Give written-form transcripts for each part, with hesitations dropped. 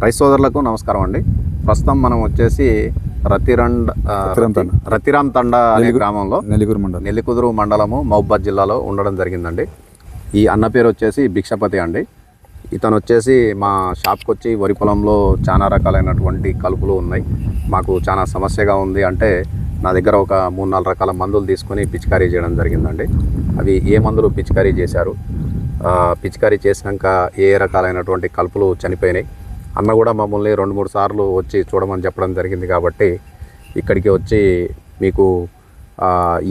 రైతు సోదరులకు నమస్కారం అండి. ప్రస్తుతం మనం వచ్చేసి రతిరామ్ తండా అనే గ్రామంలో నెల్లికుదురు మండలము మహబూబాద్ జిల్లాలో ఉండడం జరిగిందండి. ఈ అన్న పేరు వచ్చేసి భిక్షపతి అండి. ఇతను వచ్చేసి మా షాప్కి వచ్చి వరి పొలంలో చాలా రకాలైనటువంటి కలుపులు ఉన్నాయి, మాకు చాలా సమస్యగా ఉంది అంటే నా దగ్గర ఒక 3-4 రకాల మందులు తీసుకొని పిచికారీ చేయడం జరిగిందండి. అవి ఏ మందులు పిచికారీ చేశారు, పిచికారీ చేసినాక ఏ రకాలైనటువంటి కలుపులు చనిపోయినాయి అన్న కూడా మమ్మల్ని 2-3 సార్లు వచ్చి చూడమని చెప్పడం జరిగింది. కాబట్టి ఇక్కడికి వచ్చి మీకు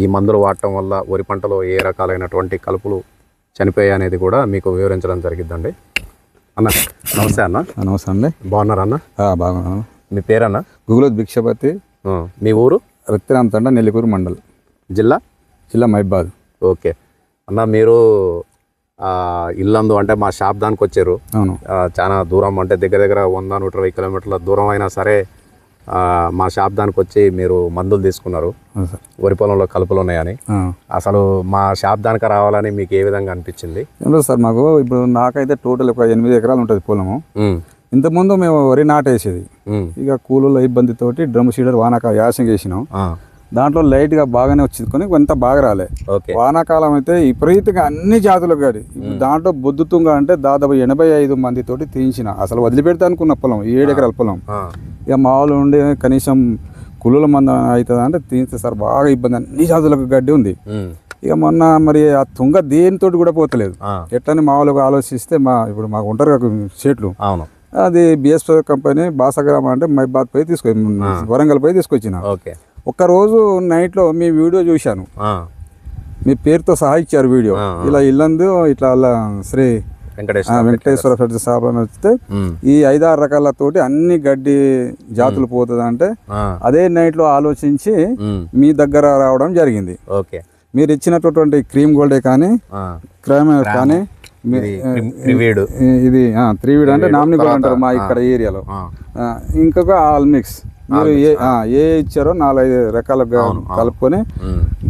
ఈ మందులు వాడటం వల్ల వరి పంటలో ఏ రకాలైనటువంటి కలుపులు చనిపోయాయి అనేది కూడా మీకు వివరించడం జరిగిద్దండి. అన్న నమస్తే. అన్న నమస్తే అండి. బాగున్నారా అన్న? బాగున్నాను. మీ పేరన్న? గుగులోత్ భిక్షపతి. మీ ఊరు? రతిరామ్ తండా, నెల్లికూరు మండల్, జిల్లా మహబూబాద్. ఓకే అన్న, మీరు ఇల్లందు అంటే మా షాప్ దానికి వచ్చారు. అవును. చాలా దూరం అంటే దగ్గర 100-120 కిలోమీటర్ల దూరం అయినా సరే మా షాప్ దానికి వచ్చి మీరు మందులు తీసుకున్నారు వరి పొలంలో కలుపులు ఉన్నాయని. అసలు మా షాప్ దానికి రావాలని మీకు ఏ విధంగా అనిపించింది? ఏం లేదు సార్, మాకు ఇప్పుడు నాకైతే టోటల్ ఒక 8 ఎకరాలు ఉంటుంది పొలము. ఇంతకుముందు మేము వరి నాటేసేది, ఇక కూలీల ఇబ్బందితోటి డ్రమ్ సీడర్ యాసంగి వేసినాం. దాంట్లో లైట్గా బాగానే వచ్చింది, కానీ కొంత బాగా రాలే. వానాకాలం అయితే విపరీతంగా అన్ని జాతులకు గాడి. దాంట్లో బొద్దుతుంగ అంటే దాదాపు 85 మందితోటి తీయించిన. అసలు వదిలిపెడతా అనుకున్న పొలం 7 ఎకరాల పొలం. ఇక మామూలు ఉండి కనీసం కులుల మంద అవుతుంది అంటే తీస్తే సార్ బాగా ఇబ్బంది, అన్ని జాతులకు గడ్డి ఉంది. ఇక మొన్న మరి ఆ తుంగ దేనితోటి కూడా పోతలేదు. ఎట్లని మామూలుగా ఆలోచిస్తే ఇప్పుడు మాకు ఉంటారు కదా చెట్లు, అది బిఎస్ కంపెనీ బాసగ్రామ అంటే మహబూబాద్ పోయి వరంగల్ పోయి తీసుకొచ్చిన. ఒక్కరోజు నైట్లో మీ వీడియో చూశాను, మీ పేరుతో సహా ఇచ్చారు వీడియో. ఇలా ఇల్లందు ఇట్లా శ్రీ వెంకటేశ్వర సాబ్ అని వస్తే ఈ 5-6 రకాలతోటి అన్ని గడ్డి జాతులు పోతుంది అంటే అదే నైట్ లో ఆలోచించి మీ దగ్గర రావడం జరిగింది. మీరు ఇచ్చినటువంటి క్రీమ్ గోల్డే కానీ కానీ ఇది 3వీడ్ అంటే నామినీ గోల్డ్ అంటారు మా ఇక్కడ ఏరియాలో. ఇంకొక ఆల్ మిక్స్ మీరు ఏ ఇచ్చారో 4-5 రకాల కలుపుకొని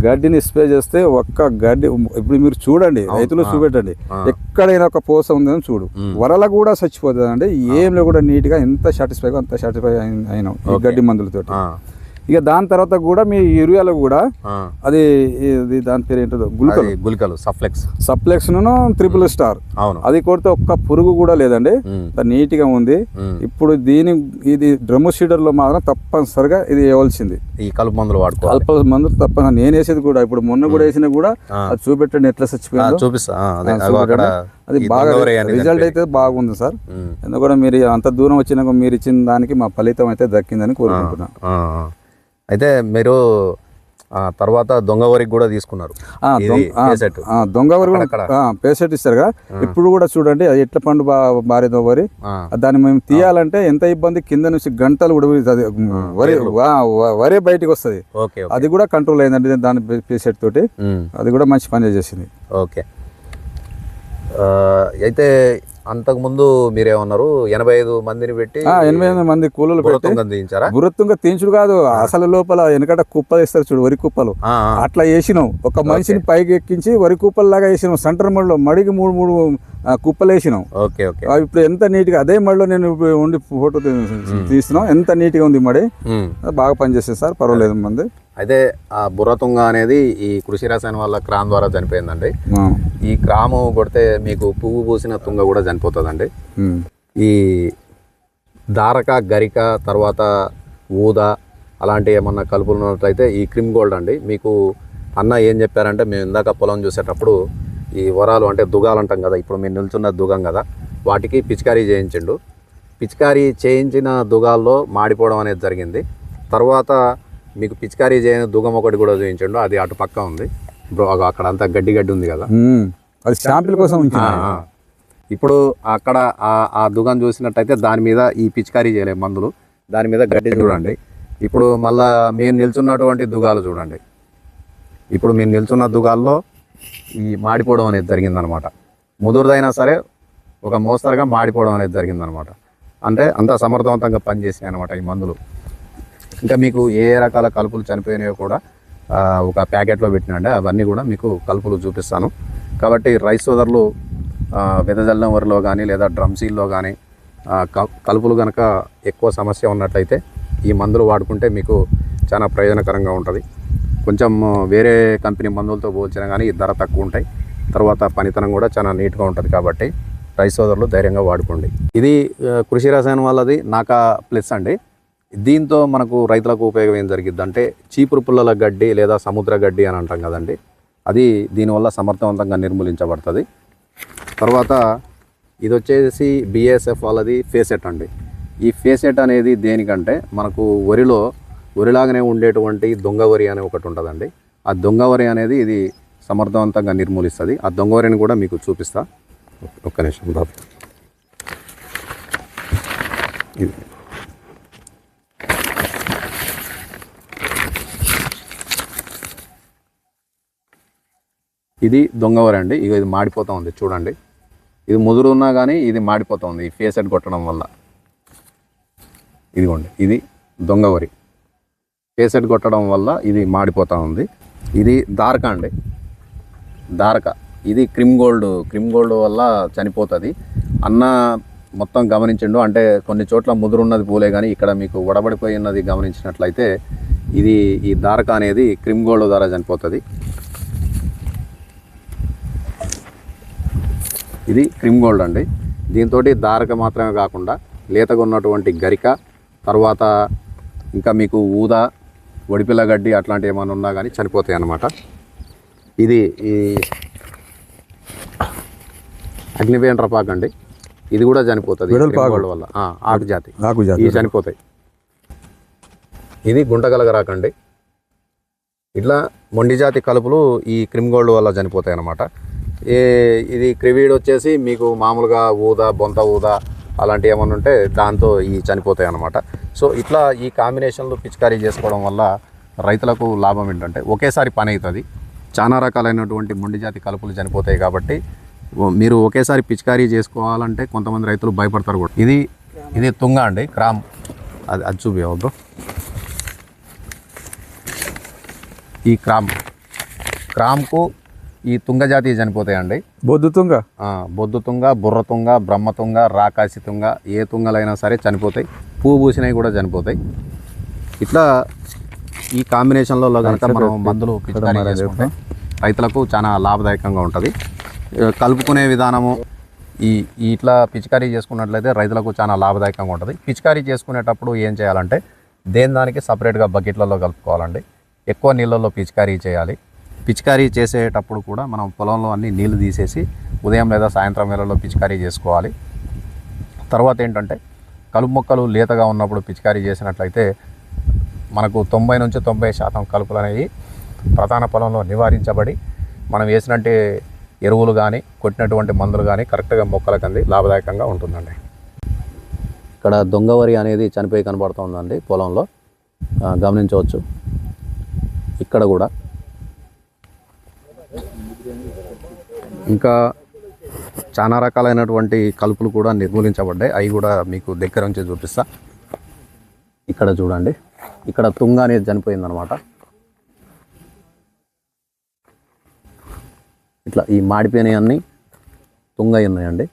గడ్డిని స్ప్రే చేస్తే ఒక్క గడ్డి ఇప్పుడు మీరు చూడండి, రైతులు చూపెట్టండి, ఎక్కడైనా ఒక పోస ఉందని చూడు, వరల కూడా చచ్చిపోతుంది అండి. ఏంలో కూడా నీట్ గా ఎంత సాటిస్ఫైగా అంత సాటిస్ఫై అయినాం ఈ గడ్డి మందులతోటి. ఇక దాని తర్వాత కూడా మీ యూరియాలో కూడా అది దాని పేరు ఏంటో గుళికలు సప్లెక్స్ ట్రిపుల్ స్టార్, అది కొడితే ఒక్క పురుగు కూడా లేదండి, నీట్ గా ఉంది. ఇప్పుడు ఇది డ్రమ్ సీడర్ లో మాత్రం తప్పనిసరిగా ఇది వేయవలసింది. ఈ కలుపు మందులు కలుపు మందులు తప్ప నేను వేసేది కూడా ఇప్పుడు మొన్న కూడా వేసినా కూడా అది చూపెట్టండి ఎట్లా చచ్చిపోయిందో చూపిస్తా. అది బాగా రిజల్ట్ అయితే బాగుంది సార్. ఎందుకంటే మీరు అంత దూరం వచ్చినాక మీరు ఇచ్చిన దానికి మా ఫలితం అయితే దక్కిందని కోరుకుంటున్నా. అయితే మీరు తర్వాత దొంగ వరికి కూడా తీసుకున్నారు. దొంగ వరి పేసెట్ ఇస్తారు కదా, ఇప్పుడు కూడా చూడండి అది ఎట్ల పండు బారేదో వరి. దాన్ని మేము తీయాలంటే ఎంత ఇబ్బంది, కింద నుంచి గంటలు కూడా వరి బయటకు వస్తుంది. అది కూడా కంట్రోల్ అయిందండి దాని పేసెట్ తోటి, అది కూడా మంచి పని చేసింది. ఓకే, అయితే అంతకుముందు మీరేమన్నారు 85 మందిని పెట్టి 85 మంది కూలీలు గుర్రతుంగ తీయించుడు కాదు, అసలు లోపల వెనకట కుప్పలు వేస్తారు చూడు, వరి కుప్పలు అట్లా వేసినాం. ఒక మనిషిని పైకి ఎక్కించి వరి కుప్పలు లాగా వేసినాం. సెంటర్ మడిలో మడికి 3 కుప్పలు వేసినాం. ఇప్పుడు ఎంత నీట్ గా అదే మడిలో నేను ఉండి ఫోటో తీస్తున్నాం, ఎంత నీట్ గా ఉంది మడి, బాగా పనిచేస్తుంది సార్, పర్వాలేదు మంది. అయితే ఆ బుర్రతుంగ అనేది ఈ కృషి రసాయన వల్ల క్రామ్ ద్వారా చనిపోయిందండి. ఈ క్రాము కొడితే మీకు పువ్వు పూసిన తుంగ కూడా చనిపోతుందండి. ఈ దారక గరిక తర్వాత ఊద అలాంటి ఏమన్నా కలుపులు ఉన్నట్లయితే ఈ క్రిమ్ గోల్డ్ అండి. మీకు అన్న ఏం చెప్పారంటే, మేము ఇందాక పొలం చూసేటప్పుడు ఈ వరాలు అంటే దుగాలు అంటాం కదా, ఇప్పుడు మేము నిల్చున్న దుగం కదా, వాటికి పిచికారీ చేయించిండు. పిచికారీ చేయించిన దుగాల్లో మాడిపోవడం అనేది జరిగింది. తర్వాత మీకు పిచికారీ చేయని దుగం ఒకటి కూడా చూపించండు, అది అటు పక్క ఉంది బ్రో, అక్కడ అంతా గడ్డి ఉంది కదా, అది శాంపిల్ కోసం. ఇప్పుడు అక్కడ ఆ దుగం చూసినట్టయితే దాని మీద ఈ పిచికారీ చేయలేదు మందులు, దాని మీద గడ్డి చూడండి. ఇప్పుడు మళ్ళా మీరు నిల్చున్నటువంటి దుగాలు చూడండి, ఇప్పుడు మీరు నిల్చున్న దుగాల్లో ఈ మాడిపోవడం అనేది జరిగిందనమాట. ముదురుదైనా సరే ఒక మోస్తరుగా మాడిపోవడం అనేది జరిగిందనమాట. అంటే అంత సమర్థవంతంగా పనిచేసాయి అనమాట ఈ మందులు. ఇంకా మీకు ఏ రకాల కలుపులు చనిపోయినాయో కూడా ఒక ప్యాకెట్లో పెట్టినండి, అవన్నీ కూడా మీకు కలుపులు చూపిస్తాను. కాబట్టి రైతు సోదరులు వెదజల్లం వరిలో కానీ లేదా డ్రమ్ సీల్లో కానీ కలుపులు కనుక ఎక్కువ సమస్య ఉన్నట్లయితే ఈ మందులు వాడుకుంటే మీకు చాలా ప్రయోజనకరంగా ఉంటుంది. కొంచెం వేరే కంపెనీ మందులతో పోల్చినా కానీ ధర తక్కువ ఉంటాయి, తర్వాత పనితనం కూడా చాలా నీట్గా ఉంటుంది. కాబట్టి రైతు సోదరులు ధైర్యంగా వాడుకోండి. ఇది కృషి రసాయనం వాళ్ళది నాకా ప్లస్ అండి. దీంతో మనకు రైతులకు ఉపయోగం ఏం జరిగిద్ది అంటే చీపురు పుల్లల గడ్డి లేదా సముద్ర గడ్డి అని అంటాం కదండి, అది దీనివల్ల సమర్థవంతంగా నిర్మూలించబడుతుంది. తర్వాత ఇది వచ్చేసి BASF వాళ్ళది ఫేసెట్ అండి. ఈ ఫేసెట్ అనేది దేనికంటే మనకు వరిలాగానే ఉండేటువంటి దొంగ వరి అనే ఒకటి ఉంటుందండి. ఆ దొంగ వరి అనేది ఇది సమర్థవంతంగా నిర్మూలిస్తుంది. ఆ దొంగ వరిని కూడా మీకు చూపిస్తా, ఒక్క నిమిషం బాబు. ఇది దొంగ వరి అండి. ఇక ఇది మాడిపోతూ ఉంది చూడండి. ఇది ముదురు ఉన్నా కానీ ఇది మాడిపోతూ ఉంది ఈ ఫేసెట్ కొట్టడం వల్ల. ఇదిగోండి, ఇది దొంగ వరి ఫేసెట్ కొట్టడం వల్ల ఇది మాడిపోతూ ఉంది. ఇది దారక అండి, దారక. ఇది క్రిమ్ గోల్డ్ వల్ల చనిపోతుంది. అన్న మొత్తం గమనించిండు అంటే కొన్ని చోట్ల ముదురున్నది పూలే కానీ ఇక్కడ మీకు వడబడిపోయినది గమనించినట్లయితే ఈ దారక అనేది క్రిమ్ గోల్డ్ ద్వారా చనిపోతుంది. ఇది క్రిమ్ గోల్డ్ అండి. దీంతో దారక మాత్రమే కాకుండా లేతగా ఉన్నటువంటి గరిక, తర్వాత ఇంకా మీకు ఊదా, వడిపిల్ల గడ్డి అట్లాంటివి ఏమైనా ఉన్నా కానీ చనిపోతాయి అన్నమాట. ఇది ఈ అగ్నివేండ్రపాకు అండి, ఇది కూడా చనిపోతుంది క్రిమ్ గోల్డ్ వల్ల. ఆకు జాతి ఇవి చనిపోతాయి. ఇది గుంటగలగరాకండి. ఇట్లా మొండి జాతి కలుపులు ఈ క్రిమ్ గోల్డ్ వల్ల చనిపోతాయి అన్నమాట. ఇది క్రివీడ్ వచ్చేసి మీకు మామూలుగా ఊదా, బొంత ఊదా అలాంటివి ఏమైనా ఉంటే దాంతో ఈ చనిపోతాయి అన్నమాట. సో ఇట్లా ఈ కాంబినేషన్లో పిచికారీ చేసుకోవడం వల్ల రైతులకు లాభం ఏంటంటే ఒకేసారి పని అవుతుంది. చాలా రకాలైనటువంటి మొండి జాతి కలుపులు చనిపోతాయి. కాబట్టి మీరు ఒకేసారి పిచికారీ చేసుకోవాలంటే కొంతమంది రైతులు భయపడతారు కూడా. ఇది తుంగ అండి, క్రామ్. అది చూపించవద్దు. ఈ క్రామ్కు ఈ తుంగ జాతి చనిపోతాయండి. బొద్దు తుంగ, బుర్ర తుంగ, బ్రహ్మ తుంగ, రాకాసి తుంగ, ఏ తుంగలైనా సరే చనిపోతాయి. పువ్వు పూసినవి కూడా చనిపోతాయి. ఇట్లా ఈ కాంబినేషన్లో కనుక మనం మందులు పిచికారీ చేసుకుంటే రైతులకు చాలా లాభదాయకంగా ఉంటుంది. కలుపుకునే విధానము ఇట్లా పిచికారీ చేసుకున్నట్లయితే రైతులకు చాలా లాభదాయకంగా ఉంటుంది. పిచికారీ చేసుకునేటప్పుడు ఏం చేయాలంటే దానికి సపరేట్గా బకెట్లలో కలుపుకోవాలండి. ఎక్కువ నీళ్ళల్లో పిచికారీ చేయాలి. పిచికారీ చేసేటప్పుడు కూడా మనం పొలంలో అన్ని నీళ్లు తీసేసి ఉదయం లేదా సాయంత్రం వేళల్లో పిచికారీ చేసుకోవాలి. తర్వాత ఏంటంటే కలుపు మొక్కలు లేతగా ఉన్నప్పుడు పిచికారీ చేసినట్లయితే మనకు 90 నుంచి 90% కలుపులు అనేవి ప్రధాన పొలంలో నివారించబడి మనం వేసినట్టు ఎరువులు కానీ కొట్టినటువంటి మందులు కానీ కరెక్ట్గా మొక్కలకు అంది లాభదాయకంగా ఉంటుందండి. ఇక్కడ దొంగ వరి అనేది చనిపోయి కనబడుతుందండి పొలంలో, గమనించవచ్చు. ఇక్కడ కూడా ఇంకా చాలా రకాలైనటువంటి కలుపులు కూడా నిర్మూలించబడ్డాయి. అవి కూడా మీకు దగ్గర నుంచి చూపిస్తా. ఇక్కడ చూడండి, ఇక్కడ తుంగ అనేది చనిపోయిందనమాట. ఇట్లా ఈ మాడిపోయినవన్నీ తుంగ ఉన్నాయండి.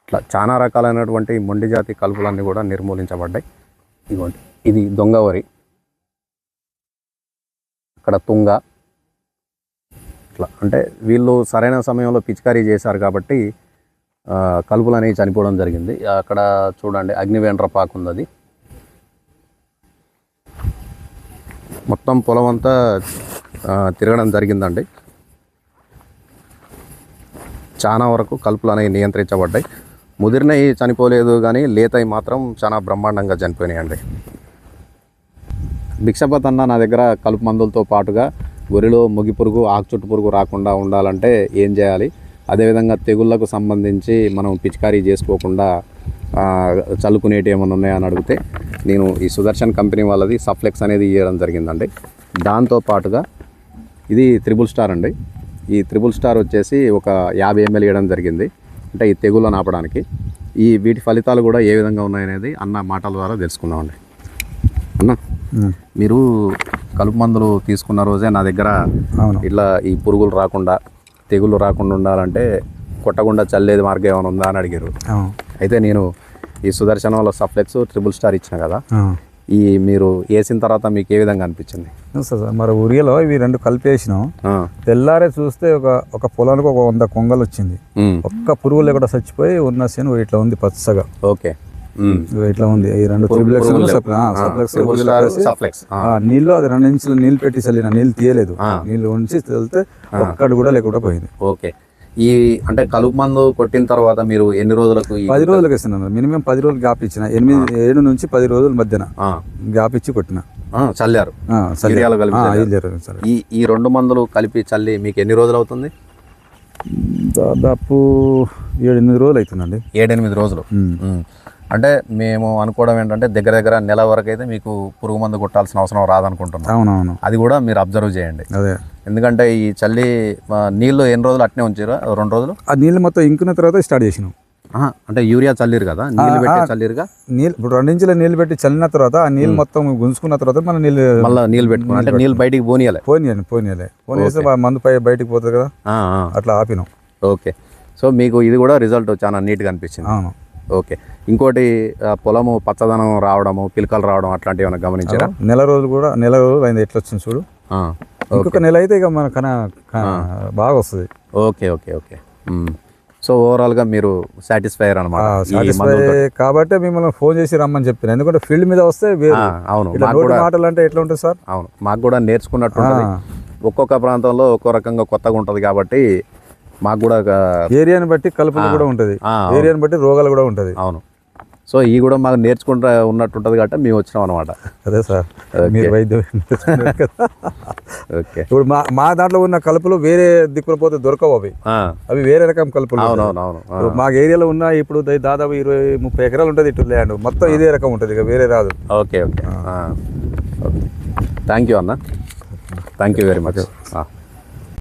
ఇట్లా చాలా రకాలైనటువంటి మొండి జాతి కలుపులన్నీ కూడా నిర్మూలించబడ్డాయి. ఇదిగోండి, ఇది దొంగ వరి, అక్కడ తుంగ. ఇట్లా అంటే వీళ్ళు సరైన సమయంలో పిచికారీ చేశారు కాబట్టి కలుపులు అనేవి చనిపోవడం జరిగింది. అక్కడ చూడండి అగ్నివేండ్రపాకు ఉంది, అది మొత్తం పొలం అంతా తిరగడం జరిగిందండి. చాలా వరకు కలుపులు అనేవి నియంత్రించబడ్డాయి. ముదిరినవి చనిపోలేదు కానీ లేతవి మాత్రం చాలా బ్రహ్మాండంగా చనిపోయినాయండి. భిక్షపత్ అన్న నా దగ్గర కలుపు మందులతో పాటుగా వరిలో మొగి పురుగు, ఆకు చుట్టు పురుగు రాకుండా ఉండాలంటే ఏం చేయాలి, అదేవిధంగా తెగుళ్లకు సంబంధించి మనం పిచికారీ చేసుకోకుండా చల్లుకునేటి ఏమైనా ఉన్నాయని అడిగితే నేను ఈ సుదర్శన్ కంపెనీ వాళ్ళది సఫ్లెక్స్ అనేది ఇవ్వడం జరిగిందండి. దాంతోపాటుగా ఇది త్రిబుల్ స్టార్ అండి. ఈ త్రిబుల్ స్టార్ వచ్చేసి ఒక 50 ml ఇవ్వడం జరిగింది, అంటే ఈ తెగుళ్ళను ఆపడానికి. వీటి ఫలితాలు కూడా ఏ విధంగా ఉన్నాయనేది అన్న మాటల ద్వారా తెలుసుకున్నామండి. అన్న, మీరు కలుపు మందులు తీసుకున్న రోజే నా దగ్గర ఇట్లా ఈ పురుగులు రాకుండా తెగులు రాకుండా ఉండాలంటే కొట్టకుండా చల్లేది మార్గం ఏమైనా ఉందా అని అడిగారు. అయితే నేను ఈ సుదర్శన్ వాళ్ళ సఫ్లెక్స్ ట్రిపుల్ స్టార్ ఇచ్చిన కదా, ఈ మీరు వేసిన తర్వాత మీకు ఏ విధంగా అనిపించింది? సార్ మరి ఉరియాలో ఇవి రెండు కలిపేసినాం. తెల్లారే చూస్తే ఒక పొలానికి ఒక 100 కొంగలు వచ్చింది. ఒక్క పురుగు లేకుండా చచ్చిపోయి ఉన్న సేను ఇట్లా ఉంది పచ్చగా. ఓకే, ఇట్లా ఉంది. ఈ రెండు నీళ్ళు అది 2 ఇంచులు నీళ్ళు పెట్టి చల్లిన, నీళ్ళు తీయలేదు, నీళ్ళు ఉంచి వెళ్తే ఒక్కడు కూడా లేకుండా పోయింది. ఓకే, ఈ అంటే కలుపు మందు కొట్టిన తర్వాత మీరు ఎన్ని రోజులకు? 10 రోజులకు ఇస్తున్నాను. మినిమం 10 రోజులు గ్యాప్ ఇచ్చిన, 7 నుంచి 10 రోజుల మధ్యన గ్యాప్ ఇచ్చి కొట్టిన. చల్లారు ఈ 2 మందులు కలిపి చల్లి మీకు ఎన్ని రోజులు అవుతుంది? దాదాపు 7-8 రోజులు అవుతుందండి. 7-8 రోజులు. అంటే మేము అనుకోవడం ఏంటంటే దగ్గర దగ్గర నెల వరకు అయితే మీకు పురుగు మందు కొట్టాల్సిన అవసరం రాదనుకుంటున్నాం. అవునవును, అది కూడా మీరు అబ్జర్వ్ చేయండి. అదే, ఎందుకంటే ఈ చల్లి నీళ్ళు ఎన్ని రోజులు అట్నే ఉంచారు? 2 రోజులు. ఆ నీళ్ళు మొత్తం ఇంకున్న తర్వాత స్టార్ట్ చేసినాం. అంటే యూరియా చల్లిరు కదా, నీళ్ళు పెట్టి చల్లిరుగా. నీళ్ళు ఇప్పుడు 2 ఇంచుల నీళ్ళు పెట్టి చల్లిన తర్వాత ఆ నీళ్ళు మొత్తం గుంజుకున్న తర్వాత మళ్ళీ నీళ్ళు పెట్టుకుని, అంటే నీళ్ళు బయటికి పోనీయాలి మందు బయటికి పోతుంది కదా, అట్లా ఆపినాం. ఓకే, సో మీకు ఇది కూడా రిజల్ట్ చాలా నీట్గా అనిపించింది. అవును. ఓకే, ఇంకోటి పొలము పచ్చదనం రావడము, పిలకలు రావడం అట్లాంటివి ఏమైనా గమనించారా? నెల రోజులు అయింది ఎట్లా వచ్చింది చూడు. ఇంకొక నెల అయితే ఇక మన బాగా వస్తుంది. Okay okay okay. సో ఓవరాల్గా మీరు సాటిస్ఫైర్ అనమాట. కాబట్టి మిమ్మల్ని ఫోన్ చేసి రమ్మని చెప్పాను, ఎందుకంటే ఫీల్డ్ మీద వస్తే అవును మాటలు అంటే ఎట్లా ఉంటుంది సార్. అవును, మాకు కూడా నేర్చుకున్నట్టు ఒక్కొక్క ప్రాంతంలో ఒక్కో రకంగా కొత్తగా ఉంటుంది కాబట్టి మాకు కూడా ఏరియాని బట్టి కలుపులు కూడా ఉంటుంది, ఏరియాని బట్టి రోగాలు కూడా ఉంటుంది. అవును, సో ఈ కూడా మాకు నేర్చుకుంటా ఉన్నట్టు ఉంటుంది కాబట్టి మేము వచ్చినాం అనమాట. అదే సార్, మీరు వైద్యం. ఓకే, ఇప్పుడు మా దాంట్లో ఉన్న కలుపులు వేరే దిక్కున పోతే దొరకవు, అవి వేరే రకం కలుపులు. అవునవును, మా ఏరియాలో ఉన్న ఇప్పుడు దాదాపు 20-30 ఎకరాలు ఉంటుంది ఇటు ల్యాండ్ మొత్తం ఇదే రకం ఉంటుంది, ఇక వేరే రాదు. ఓకే ఓకే, థ్యాంక్ యూ అన్న, థ్యాంక్ యూ వెరీ మచ్.